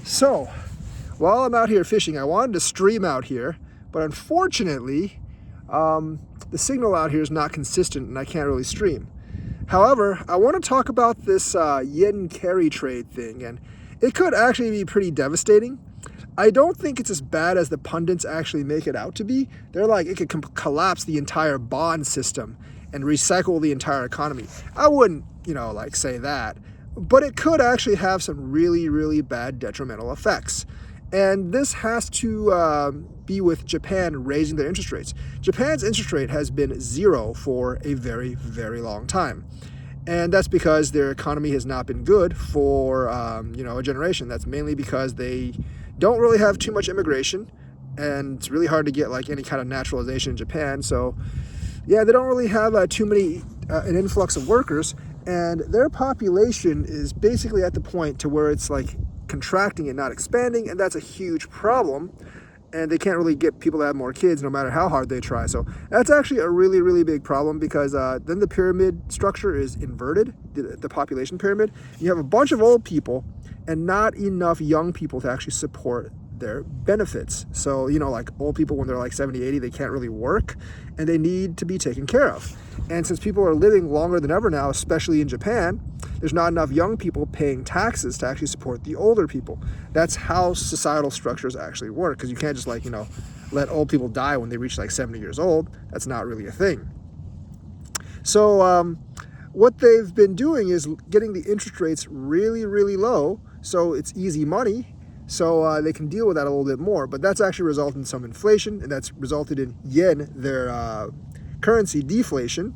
So, while I'm out here fishing, I wanted to stream out here, but unfortunately, the signal out here is not consistent and I can't really stream. However, I want to talk about this yen carry trade thing, and it could actually be pretty devastating. I don't think it's as bad as the pundits actually make it out to be. They're like, it could collapse the entire bond system and recycle the entire economy. I wouldn't, say that. But it could actually have some really, really bad detrimental effects. And this has to be with Japan raising their interest rates. Japan's interest rate has been zero for a very, very long time. And that's because their economy has not been good for, a generation. That's mainly because they don't really have too much immigration. And it's really hard to get any kind of naturalization in Japan. So, yeah, they don't really have an influx of workers. And their population is basically at the point to where it's contracting and not expanding, and that's a huge problem. And they can't really get people to have more kids no matter how hard they try. So that's actually a really, really big problem because then the pyramid structure is inverted, the population pyramid. You have a bunch of old people and not enough young people to actually support their benefits. So, old people when they're 70, 80, they can't really work and they need to be taken care of. And since people are living longer than ever now, especially in Japan, there's not enough young people paying taxes to actually support the older people. That's how societal structures actually work, because you can't just let old people die when they reach 70 years old. That's not really a thing. So what they've been doing is getting the interest rates really, really low, so it's easy money. So they can deal with that a little bit more, but that's actually resulted in some inflation, and that's resulted in yen, their currency, deflation.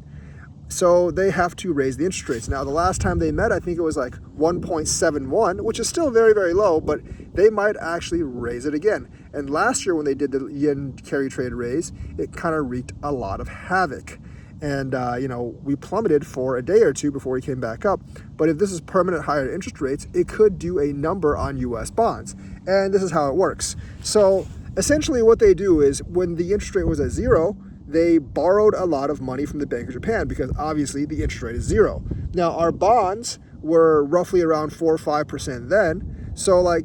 So they have to raise the interest rates. Now, the last time they met, I think it was 1.71, which is still very, very low, but they might actually raise it again. And last year when they did the yen carry trade raise, it kind of wreaked a lot of havoc. And, we plummeted for a day or two before we came back up. But if this is permanent higher interest rates, it could do a number on U.S. bonds. And this is how it works. So essentially what they do is when the interest rate was at zero, they borrowed a lot of money from the Bank of Japan because obviously the interest rate is zero. Now, our bonds were roughly around 4 or 5% then. So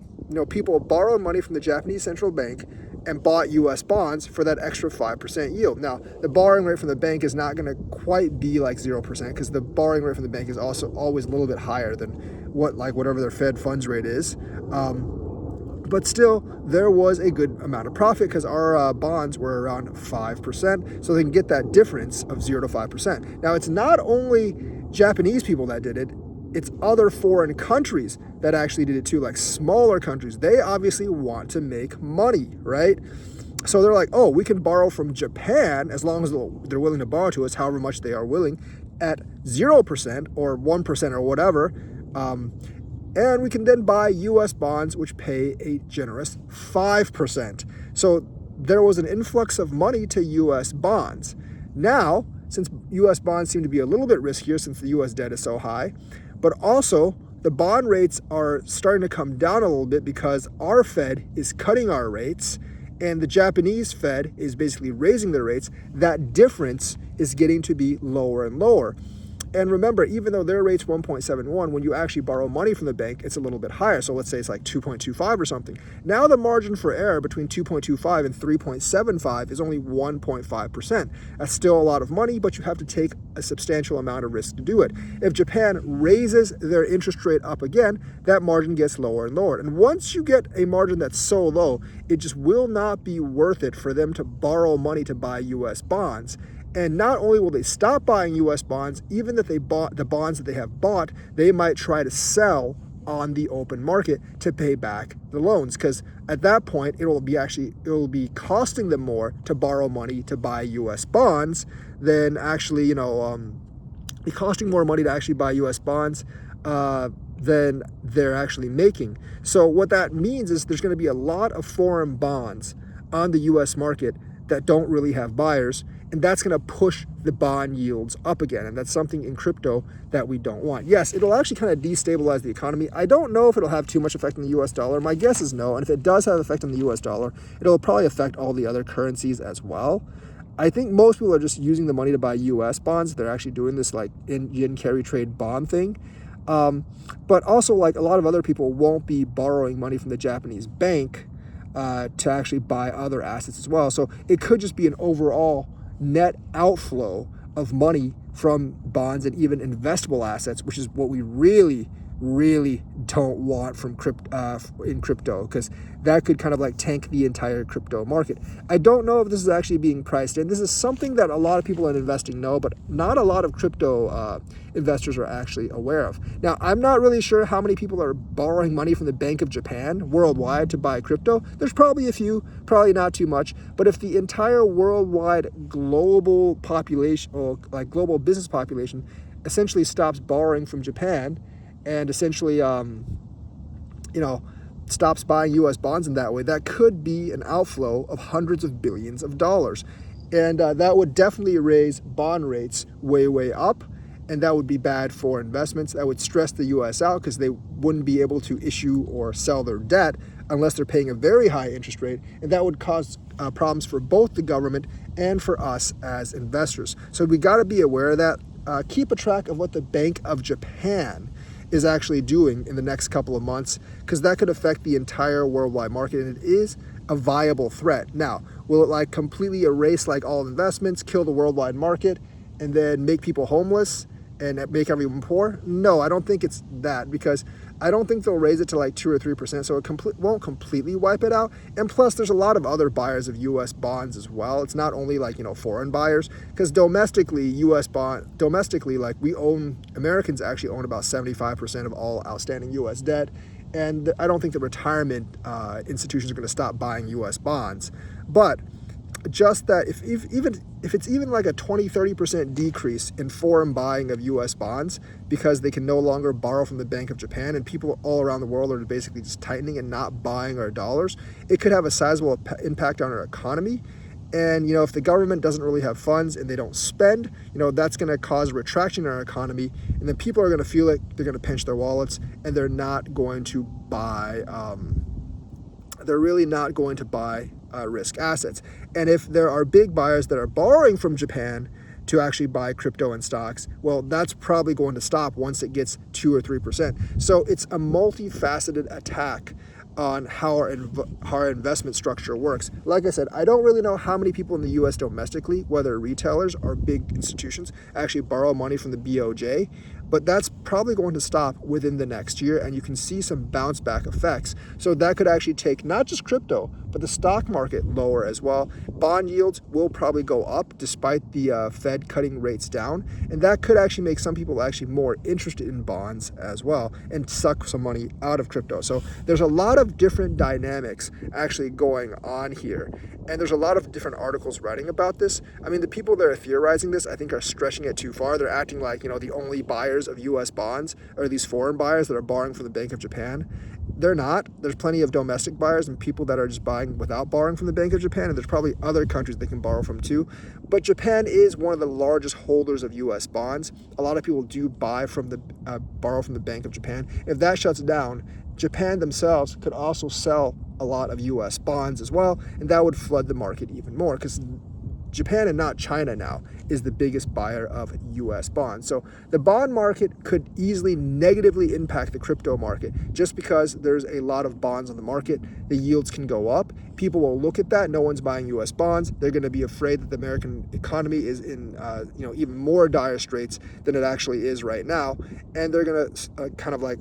people borrowed money from the Japanese central bank and bought U.S. bonds for that extra 5% yield. Now, the borrowing rate from the bank is not going to quite be 0% because the borrowing rate from the bank is also always a little bit higher than whatever their Fed funds rate is. But still, there was a good amount of profit because our bonds were around 5%, so they can get that difference of 0 to 5%. Now, it's not only Japanese people that did it, it's other foreign countries that actually did it too, like smaller countries. They obviously want to make money, right? So they're like, oh, we can borrow from Japan as long as they're willing to borrow to us, however much they are willing, at 0% or 1% or whatever. And we can then buy U.S. bonds, which pay a generous 5%. So there was an influx of money to U.S. bonds. Now, since U.S. bonds seem to be a little bit riskier since the U.S. debt is so high, but also the bond rates are starting to come down a little bit because our Fed is cutting our rates and the Japanese Fed is basically raising their rates. That difference is getting to be lower and lower. And remember, even though their rate's 1.71, when you actually borrow money from the bank, it's a little bit higher. So let's say it's 2.25 or something. Now the margin for error between 2.25 and 3.75 is only 1.5%. That's still a lot of money, but you have to take a substantial amount of risk to do it. If Japan raises their interest rate up again, that margin gets lower and lower. And once you get a margin that's so low, it just will not be worth it for them to borrow money to buy U.S. bonds. And not only will they stop buying U.S. bonds, even if they bought the bonds that they have bought, they might try to sell on the open market to pay back the loans. Because at that point, it will be costing them more to borrow money to buy U.S. bonds than actually, be costing more money to actually buy U.S. bonds than they're actually making. So what that means is there's going to be a lot of foreign bonds on the U.S. market that don't really have buyers. And that's going to push the bond yields up again. And that's something in crypto that we don't want. Yes, it'll actually kind of destabilize the economy. I don't know if it'll have too much effect on the US dollar. My guess is no. And if it does have effect on the US dollar, it'll probably affect all the other currencies as well. I think most people are just using the money to buy US bonds. They're actually doing this yen carry trade bond thing. But also, like, a lot of other people won't be borrowing money from the Japanese bank to actually buy other assets as well. So it could just be an overall net outflow of money from bonds and even investable assets, which is what we really, really don't want from in crypto, because that could kind of like tank the entire crypto market. I don't know if this is actually being priced in. This is something that a lot of people in investing know, but not a lot of crypto investors are actually aware of. Now, I'm not really sure how many people are borrowing money from the Bank of Japan worldwide to buy crypto. There's probably a few, probably not too much. But if the entire worldwide global population, or like global business population, essentially stops borrowing from Japan and essentially, stops buying U.S. bonds in that way, that could be an outflow of hundreds of billions of dollars. And that would definitely raise bond rates way, way up. And that would be bad for investments. That would stress the U.S. out, because they wouldn't be able to issue or sell their debt unless they're paying a very high interest rate. And that would cause problems for both the government and for us as investors. So we got to be aware of that. Keep a track of what the Bank of Japan is actually doing in the next couple of months, because that could affect the entire worldwide market, and it is a viable threat. Now, will it like completely erase like all investments, kill the worldwide market, and then make people homeless and make everyone poor? No, I don't think it's that, because I don't think they'll raise it to like 2 or 3%, so it won't completely wipe it out. And plus, there's a lot of other buyers of U.S. bonds as well. It's not only like, foreign buyers, because domestically, like Americans actually own about 75% of all outstanding U.S. debt. And I don't think the retirement institutions are going to stop buying U.S. bonds. But just that if it's even like a 20-30% decrease in foreign buying of U.S. bonds, because they can no longer borrow from the Bank of Japan and people all around the world are basically just tightening and not buying our dollars, it could have a sizable impact on our economy. And, if the government doesn't really have funds and they don't spend, that's going to cause a retraction in our economy. And then people are going to feel like they're going to pinch their wallets, and they're not going to buy, they're really not going to buy risk assets. And if there are big buyers that are borrowing from Japan to actually buy crypto and stocks, well, that's probably going to stop once it gets 2 or 3%. So it's a multifaceted attack on how our investment structure works. Like I said, I don't really know how many people in the U.S. domestically, whether retailers or big institutions, actually borrow money from the BOJ, but that's probably going to stop within the next year, and you can see some bounce back effects. So that could actually take not just crypto, but the stock market lower as well. Bond yields will probably go up despite the Fed cutting rates down, and that could actually make some people actually more interested in bonds as well and suck some money out of crypto. So there's a lot of different dynamics actually going on here, and there's a lot of different articles writing about this. I mean, the people that are theorizing this, I think, are stretching it too far. They're acting like, the only buyers of U.S. bonds are these foreign buyers that are borrowing from the Bank of Japan. They're not. There's plenty of domestic buyers and people that are just buying without borrowing from the Bank of Japan, and there's probably other countries they can borrow from too. But Japan is one of the largest holders of U.S. bonds. A lot of people do borrow from the Bank of Japan. If that shuts down, Japan themselves could also sell a lot of U.S. bonds as well, and that would flood the market even more, because Japan and not China now is the biggest buyer of U.S. bonds. So the bond market could easily negatively impact the crypto market just because there's a lot of bonds on the market. The yields can go up. People will look at that. No one's buying U.S. bonds. They're going to be afraid that the American economy is in even more dire straits than it actually is right now, and they're going to kind of like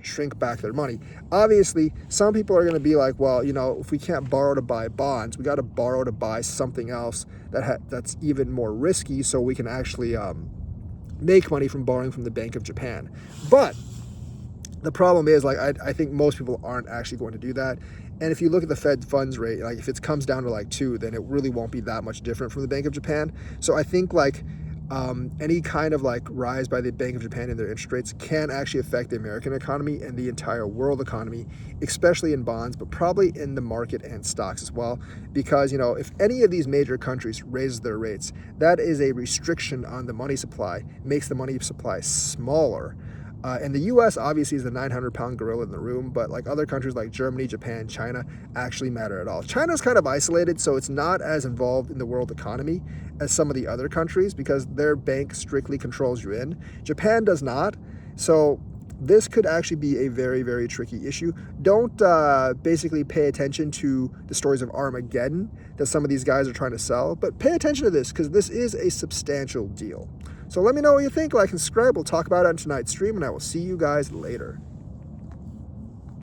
shrink back their money. Obviously, some people are going to be like, well, if we can't borrow to buy bonds, we got to borrow to buy something else that's even more risky, so we can actually make money from borrowing from the Bank of Japan. But the problem is, like, I think most people aren't actually going to do that. And if you look at the Fed funds rate, like if it comes down to like 2, then it really won't be that much different from the Bank of Japan. So I think like any kind of like rise by the Bank of Japan in their interest rates can actually affect the American economy and the entire world economy, especially in bonds, but probably in the market and stocks as well. Because, if any of these major countries raises their rates, that is a restriction on the money supply, makes the money supply smaller. And the U.S. obviously is the 900-pound gorilla in the room, but like other countries like Germany, Japan, China actually matter at all. China's kind of isolated, so it's not as involved in the world economy as some of the other countries because their bank strictly controls you in. Japan does not. So this could actually be a very, very tricky issue. Don't basically pay attention to the stories of Armageddon that some of these guys are trying to sell, but pay attention to this because this is a substantial deal. So let me know what you think. Like and subscribe. We'll talk about it on tonight's stream, and I will see you guys later.